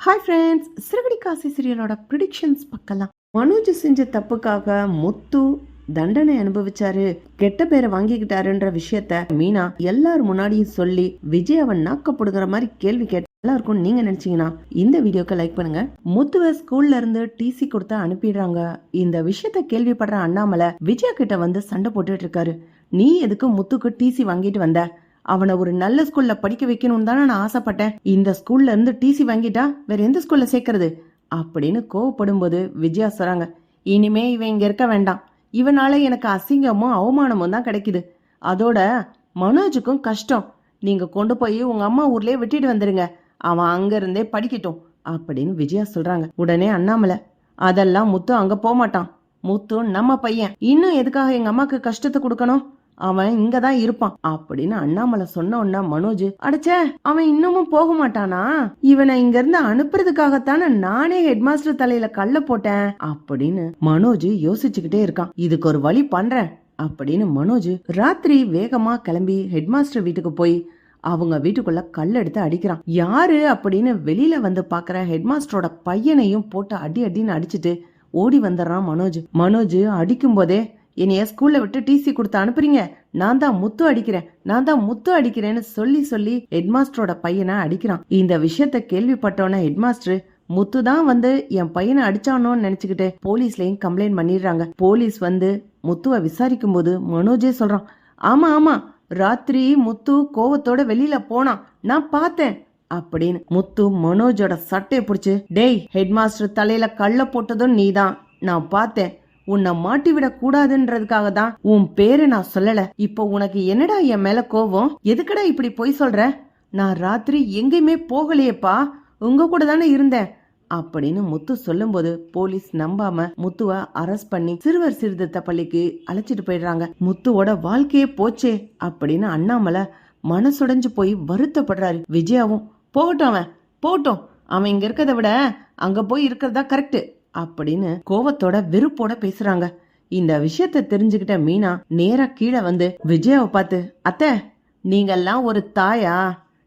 Hi friends, சிறுகடி Kashi சீரியலோட predictions பார்க்கலாம். மனோஜ் செஞ்ச தப்புக்காக முத்து தண்டனை அனுபவிச்சாரு, கெட்ட பேரை வாங்கிக்கிட்டாருன்ற விஷயத்த மீனா எல்லார் முன்னாடியும் சொல்லி விஜய் அவன் நாக்கப்படுகிற மாதிரி கேள்வி கேட்ட எல்லாருக்கும் நீங்க நினைச்சீங்கன்னா இந்த வீடியோக்கு லைக் பண்ணுங்க. முத்துவ ஸ்கூல்ல இருந்து டிசி கொடுத்து அனுப்பிடுறாங்க. இந்த விஷயத்த கேள்விப்படுற அண்ணாமலை விஜய் கிட்ட வந்து சண்டை போட்டுட்டு இருக்காரு. நீ எதுக்கு முத்துக்கு டிசி வாங்கிட்டு வந்த? அவனை ஒரு நல்ல ஸ்கூல்ல படிக்க வைக்கணும் தானே நான் ஆசைப்பட்டேன். இந்த ஸ்கூல்ல இருந்து டிசி வாங்கிட்டா வேற எந்த ஸ்கூல்ல சேர்க்கறது அப்படின்னு கோவப்படும் போது விஜயா சொல்றாங்க, இனிமே இவன் இங்க இருக்க வேண்டாம். இவனால எனக்கு அசிங்கமும் அவமானமும் தான் கிடைக்குது. அதோட மனோஜுக்கும் கஷ்டம். நீங்க கொண்டு போய் உங்க அம்மா ஊர்லயே விட்டுட்டு வந்துருங்க, அவன் அங்க இருந்தே படிக்கட்டும் அப்படின்னு விஜயா சொல்றாங்க. உடனே அண்ணாமலை, அதெல்லாம் முத்து அங்க போக மாட்டான். முத்து நம்ம பையன், இன்னும் எதுக்காக எங்க அம்மாக்கு கஷ்டத்தை கொடுக்கணும்? அவன் இங்கதான் இருப்பான் அப்படின்னு அண்ணாமலை சொன்ன உடனே மனோஜ், அடைச்ச அவன் இன்னமும் போக மாட்டானா? இவனை இங்க இருந்து அனுப்புறதுக்காகத்தானே நானே ஹெட் மாஸ்டர் தலையில கல்ல போட்டேன் அப்படின்னு மனோஜ் யோசிச்சுக்கிட்டே இருக்கான். இதுக்கு ஒரு வழி பண்றேன் அப்படின்னு மனோஜ் ராத்திரி வேகமா கிளம்பி ஹெட் மாஸ்டர் வீட்டுக்கு போய் அவங்க வீட்டுக்குள்ள கல் எடுத்து அடிக்கிறான். யாரு அப்படின்னு வெளியில வந்து பாக்குற ஹெட் மாஸ்டரோட பையனையும் போட்டு அடி அடின்னு அடிச்சுட்டு ஓடி வந்துடுறான் மனோஜ். மனோஜ் அடிக்கும் போதே, என்னைய ஸ்கூல்ல விட்டு டிசி கொடுத்து அனுப்புறீங்க, நான் தான் முத்து அடிக்கிறேன்னு சொல்லி சொல்லி ஹெட் மாஸ்டரோட பையனை அடிக்கிறான். இந்த விஷயத்த கேள்விப்பட்டோன்ன ஹெட் மாஸ்டர் முத்து தான் வந்து என் பையனை அடிச்சானோன்னு நினைச்சுக்கிட்டு போலீஸ்லயும் கம்ப்ளைண்ட் பண்ணிடுறாங்க. போலீஸ் வந்து முத்துவை விசாரிக்கும் போது மனோஜே சொல்றான், ஆமா ராத்திரி முத்து கோவத்தோட வெளியில போனான், நான் பார்த்தேன் அப்படின்னு. முத்து மனோஜோட சட்டையை பிடிச்சு, டேய், ஹெட் மாஸ்டர் தலையில கல்ல போட்டதும் நீதான், நான் பார்த்தேன். உன்னை மாட்டி விட கூடாதுன்றதுக்காக தான் உன் பேரை நான் சொல்லல. இப்போ உனக்கு என்னடா என் மேல கோவம்? எதுக்கடா இப்படி பொய் சொல்ற? நான் ராத்திரி எங்கேயுமே போகலையேப்பா, உங்க கூட தானே இருந்தேன் அப்படின்னு முத்து சொல்லும் போது போலீஸ் நம்பாம முத்துவ அரெஸ்ட் பண்ணி சிறுவர் சீர்திருத்த பள்ளிக்கு அழைச்சிட்டு போயிடுறாங்க. முத்துவோட வாழ்க்கையே போச்சே அப்படின்னு அண்ணாமலை மனசுடைஞ்சு போய் வருத்தப்படுறாரு. விஜயாவும், போகட்டும், அவன் இங்க இருக்கிறத விட அங்க போய் இருக்கிறதா கரெக்ட் அப்படின்னு கோவத்தோட வெறுப்போட பேசுறாங்க. இந்த விஷயத்த தெரிஞ்சுக்கிட்ட மீனா நேரா கீழே வந்து விஜயாவை பார்த்து, அத்தை, நீங்கெல்லாம் ஒரு தாயா?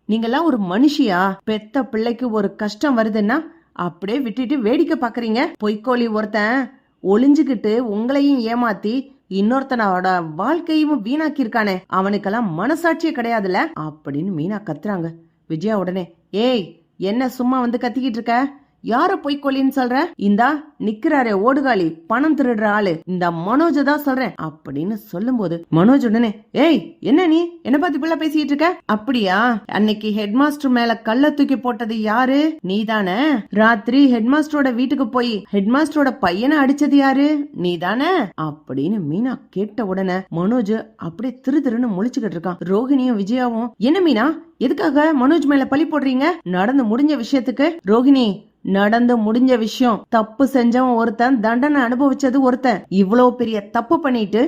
நீங்கெல்லாம் ஒரு மனுஷியா? பெத்த பிள்ளைக்கு ஒரு கஷ்டம் வருதுன்னா அப்படியே விட்டுட்டு வேடிக்கை பாக்குறீங்க? பொய்க்கோழி ஒருத்தன் ஒளிஞ்சுக்கிட்டு உங்களையும் ஏமாத்தி இன்னொருத்தனோட வாழ்க்கையும் வீணாக்கி இருக்கானே, அவனுக்கெல்லாம் மனசாட்சியே கிடையாதுல அப்படின்னு மீனா கத்துறாங்க. விஜயா உடனே, ஏய், என்ன சும்மா வந்து கத்திக்கிட்டு இருக்க? யார பொய்க்கொல்லின்னு சொல்ற? இந்தா நிக்கிறாரே ஓடுகாலி, பணம் திருடுற ஆளு, இந்த மனோஜ தான் சொல்றேன் அப்படின்னு சொல்லும் போது மனோஜ் உடனே, ஏய், என்ன நீ என்ன பார்த்து இப்ப பேசிட்டு இருக்க? அப்படியா, அன்னைக்கு ஹெட் மாஸ்டர் மேல கல்ல தூக்கி போட்டது யாரு? நீதானே? ராத்திரி ஹெட் மாஸ்டரோட வீட்டுக்கு போய் ஹெட் மாஸ்டரோட பையனை அடிச்சது யாரு? நீதானே அப்படின்னு மீனா கேட்ட உடனே மனோஜ் அப்படியே திருன்னு முழிச்சுக்கிட்டு இருக்கான். ரோஹிணியும் விஜயாவும், என்ன மீனா, எதுக்காக மனோஜ் மேல பழி போடுறீங்க? நடந்து முடிஞ்ச விஷயத்துக்கு ரோஹிணி, நடந்து முடிஞ்ச விஷயம், தப்பு செஞ்சவன் ஒருத்தன், தண்டனை அனுபவிச்சது ஒருத்தன். இவ்வளவு பெரிய தப்பு பண்ணிட்டு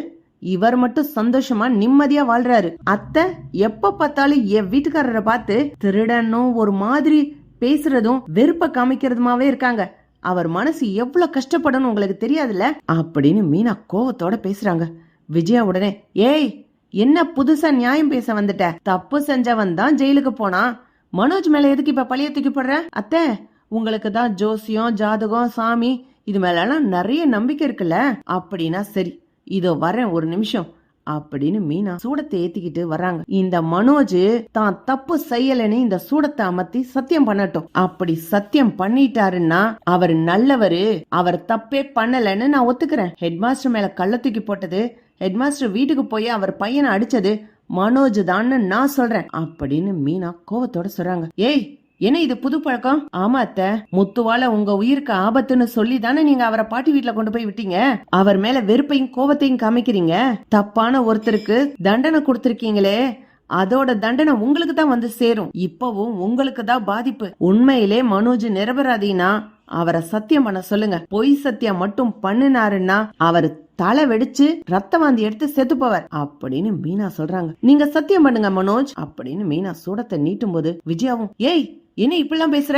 இவர் மட்டும் சந்தோஷமா நிம்மதியா வாழ்றாரு. அத்தை எப்ப பார்த்தாலும் என் வீட்டுக்காரரை பார்த்து திருடனும் ஒரு மாதிரி பேசுறதும் வெறுப்ப காமிக்கிறதுமாவே இருக்காங்க. அவர் மனசு எவ்வளவு கஷ்டப்படணும் உங்களுக்கு தெரியாதுல்ல அப்படின்னு மீனா கோவத்தோட பேசுறாங்க. விஜயா உடனே, ஏய், என்ன புதுசா நியாயம் பேச வந்துட்ட? தப்பு செஞ்சவன் தான் ஜெயிலுக்கு போனான், மனோஜ் மேல எதுக்கு இப்ப பழிய தூக்கி போடுற? அத்தை, உங்களுக்கு தான் ஜோசியம், ஜாதகம், சாமி இது மேலாம் நிறைய நம்பிக்கை இருக்குல்ல? அப்படின்னா சரி, இதோ வரேன் ஒரு நிமிஷம் அப்படின்னு மீனா சூடத்தை ஏத்திக்கிட்டு வர்றாங்க. இந்த மனோஜ் தான் தப்பு செய்யலன்னு இந்த சூடத்தை அமர்த்தி சத்தியம் பண்ணட்டும். அப்படி சத்தியம் பண்ணிட்டாருன்னா அவர் நல்லவரு, அவர் தப்பே பண்ணலன்னு நான் ஒத்துக்கிறேன். ஹெட் மாஸ்டர் மேல கள்ள தூக்கி போட்டது, ஹெட் மாஸ்டர் வீட்டுக்கு போய் அவர் பையனை அடிச்சது மனோஜ் தான்னு நான் சொல்றேன் அப்படின்னு மீனா கோவத்தோட சொல்றாங்க. ஏய், என்ன இது புது பழக்கம்? ஆமா அத்தை, முத்துவால உங்க உயிருக்கு ஆபத்துன்னு சொல்லி தானே நீங்க அவரை பாட்டி வீட்டுல கொண்டு போய் விட்டீங்க. அவர் மேல வெறுப்பையும் கோவத்தையும் காமிக்கிறீங்க. தப்பான ஒருத்தருக்கு தண்டனை கொடுத்திருக்கீங்களே, அதோட தண்டனை உங்களுக்கு தான் வந்து சேரும். இப்பவும் உங்களுக்கு தான் பாதிப்பு. உண்மையிலே மனோஜ் நிரபராதினா அவரை சத்தியம் பண்ண சொல்லுங்க. பொய் சத்தியம் மட்டும் பண்ணினாருன்னா அவர் தலை வெடிச்சு ரத்த வாந்தி எடுத்து செத்து போவார் அப்படின்னு மீனா சொல்றாங்க. நீங்க சத்தியம் பண்ணுங்க மனோஜ் அப்படின்னு மீனா சூடத்தை நீட்டும் போது விஜயாவும், ஏய், என்ன இப்படிலாம் பேசுற?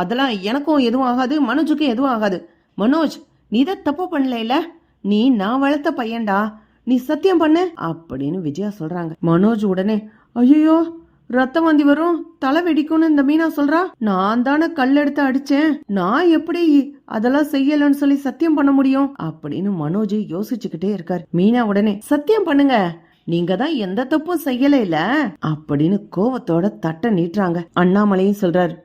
அதெல்லாம் எனக்கும் எதுவும் ஆகாது, மனோஜுக்கும் எதுவும் ஆகாது. மனோஜ், நீ தான் தப்பு பண்ணல, நீ நான் வளர்த்த பையன்டா, நீ சத்தியம் பண்ணு அப்படின்னு விஜயா சொல்றாங்க. மனோஜ் உடனே, ஐயோ, ரத்தம் வாந்தி வரும், தலை வெடிக்கும்னு இந்த மீனா சொல்றா. நான் தானே கல் எடுத்து அடிச்சேன், நான் எப்படி அதெல்லாம் செய்யலன்னு சொல்லி சத்தியம் பண்ண முடியும் அப்படின்னு மனோஜ் யோசிச்சுக்கிட்டே இருக்காரு. மீனா உடனே சத்தியம் பண்ணுங்க, நீங்க தான் எந்த தப்பும் செய்யல இல்ல அப்படின்னு கோவத்தோட தட்ட நீட்டுறாங்க. அண்ணாமலையும் சொல்றாரு,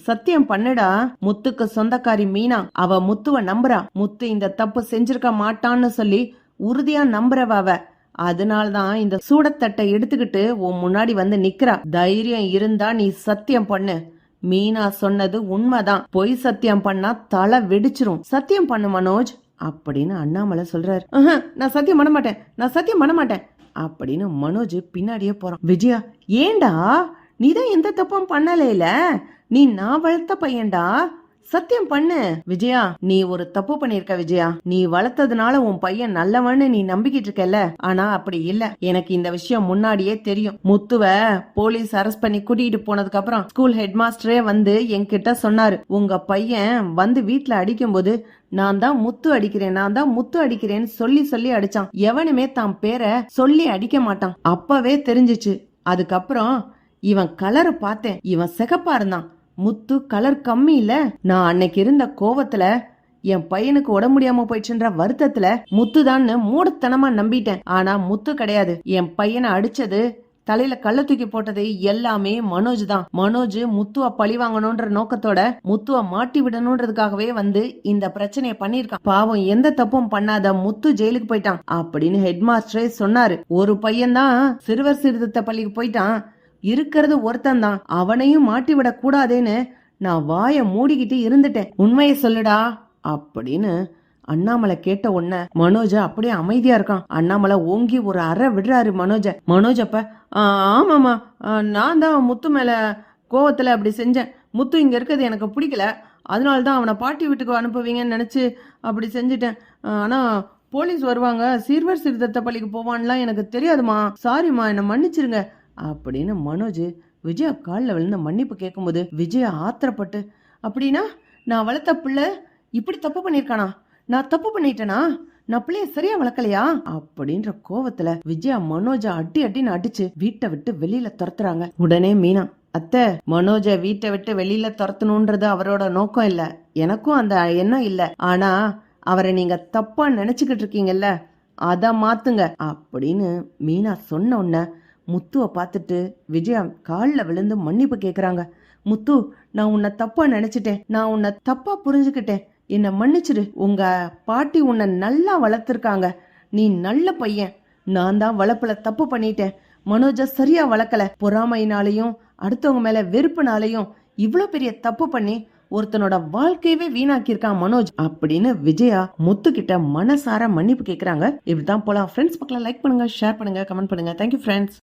சத்தியம் பண்ணுடா. முத்துக்கு சொந்தக்காரி மீனா, அவ முத்துவ நம்புறா. முத்து இந்த தப்பு செஞ்சிருக்க மாட்டான்னு சொல்லி உறுதியா நம்புறவ அவ. அதனால்தான் இந்த சூடத்தட்டை எடுத்துக்கிட்டு உன் முன்னாடி வந்து நிக்கிறா. தைரியம் இருந்தா நீ சத்தியம் பண்ணு. மீனா சொன்னது உண்மைதான், பொய் சத்தியம் பண்ணா தலை வெடிச்சிரும். சத்தியம் பண்ணு மனோஜ் அப்படின்னு அண்ணாமலை சொல்றாரு. நான் சத்தியம் பண்ண மாட்டேன், நான் சத்தியம் பண்ண மாட்டேன் அப்படின்னு மனோஜ் பின்னாடியே போறான். விஜயா, ஏண்டா நீதான் எந்த தப்பும் பண்ணல, நீ நான் வளர்த்த பையன்டா, சத்தியம் பண்ணு. விஜயா, நீ ஒரு தப்பு பண்ணிருக்க விஜயா. நீ வளர்த்ததுனால உன் பையன் நல்லவன்னு நீ நம்பிக்கிட்டு இருக்கல. ஆனா அப்படி இல்ல, எனக்கு இந்த விஷயம் முன்னாடியே தெரியும். முத்துவ போலீஸ் அரெஸ்ட் பண்ணி கூட்டிட்டு போனதுக்கு அப்புறம் ஸ்கூல் ஹெட் மாஸ்டரே வந்து என்கிட்ட சொன்னாரு, உங்க பையன் வந்து வீட்டுல அடிக்கும் போது நான் தான் முத்து அடிக்கிறேன், நான் தான் முத்து அடிக்கிறேன்னு சொல்லி சொல்லி அடிச்சான். எவனுமே தான் பேரை சொல்லி அடிக்க மாட்டான். அப்பவே தெரிஞ்சிச்சு. அதுக்கப்புறம் இவன் கலரை பார்த்தேன், இவன் சிகப்பா இருந்தான். முத்து கலர் கம்மி இல்ல. நான் அன்னைக்கு இருந்த கோவத்துல என் பையனுக்கு உடம்பு முடியாம போயிடுச்சுன்ற வருத்தத்துல முத்துதான்னு மூடத்தனமா நம்பிட்டேன். ஆனா முத்து கிடையாது. என் பையனை அடிச்சது, தலையில கள்ள தூக்கி போட்டது எல்லாமே மனோஜ் தான். மனோஜ் முத்துவ பழி வாங்கணும்ன்ற நோக்கத்தோட முத்துவ மாட்டி விடணும்ன்றதுக்காகவே வந்து இந்த பிரச்சனைய பண்ணிருக்கான். பாவம், எந்த தப்பும் பண்ணாத முத்து ஜெயிலுக்கு போயிட்டான் அப்படின்னு ஹெட் மாஸ்டரே சொன்னாரு. ஒரு பையன் தான் சிறுவர் சீர்திருத்த பள்ளிக்கு போயிட்டான், இருக்கிறது ஒருத்தன் தான், அவனையும் மாட்டி விட கூடாதேன்னு நான் வாய மூடிக்கிட்டு இருந்துட்டேன். உண்மையை சொல்லுடா அப்படின்னு அண்ணாமலை கேட்ட உடனே மனோஜ அப்படியே அமைதியா இருக்கான். அண்ணாமலை ஓங்கி ஒரு அறை விடுறாரு மனோஜ. மனோஜ் அப்ப ஆமாமா, நான் தான் முத்து மேல கோவத்துல அப்படி செஞ்சேன். முத்து இங்க இருக்கிறது எனக்கு பிடிக்கல, அதனாலதான் அவனை பாட்டி வீட்டுக்கு அனுப்புவீங்கன்னு நினைச்சு அப்படி செஞ்சுட்டேன். ஆனா போலீஸ் வருவாங்க, சீர்வர் சீர்திருத்த பள்ளிக்கு போவான்லாம் எனக்கு தெரியாதுமா, சாரிம்மா, என்னை மன்னிச்சிருங்க அப்படின்னு மனோஜ் விஜயா காலில் விழுந்த மன்னிப்பு கேட்கும்போது விஜயா ஆத்திரப்பட்டு, அப்படின்னா நான் வளர்த்த பிள்ளை இப்படி தப்பு பண்ணிருக்கானா, நான் தப்பு பண்ணிட்டேனா, நான் பிள்ளைய சரியா வளர்க்கலையா அப்படின்ற கோவத்துல விஜயா மனோஜ அடின்னு அடிச்சு வீட்டை விட்டு வெளியில துரத்துறாங்க. உடனே மீனா, அத்தை, மனோஜ வீட்டை விட்டு வெளியில துரத்தணும்ன்றது அவரோட நோக்கம் இல்ல, எனக்கும் அந்த எண்ணம் இல்ல. ஆனா அவரை நீங்க தப்பா நினைச்சுக்கிட்டு இருக்கீங்கல்ல, அத மாத்துங்க அப்படின்னு மீனா சொன்ன உடனே முத்துவை பார்த்துட்டு விஜயா காலில் விழுந்து மன்னிப்பு கேட்குறாங்க. முத்து, நான் உன்னை தப்பா நினைச்சிட்டேன், நான் உன்னை தப்பா புரிஞ்சுக்கிட்டேன், என்னை மன்னிச்சிடு. உங்க பாட்டி உன்னை நல்லா வளர்த்துருக்காங்க, நீ நல்ல பையன். நான் தான் வளர்ப்புல தப்பு பண்ணிட்டேன், மனோஜ சரியா வளர்க்கல. பொறாமையினாலையும் அடுத்தவங்க மேல வெறுப்புனாலையும் இவ்வளோ பெரிய தப்பு பண்ணி ஒருத்தனோட வாழ்க்கையவே வீணாக்கியிருக்கான் மனோஜ் அப்படின்னு விஜயா முத்து கிட்ட மனசார மன்னிப்பு கேட்குறாங்க. இப்படிதான் போலாம் ஃப்ரெண்ட்ஸ். பக்கம் லைக் பண்ணுங்க, ஷேர் பண்ணுங்க, கமெண்ட் பண்ணுங்க. Thank you friends.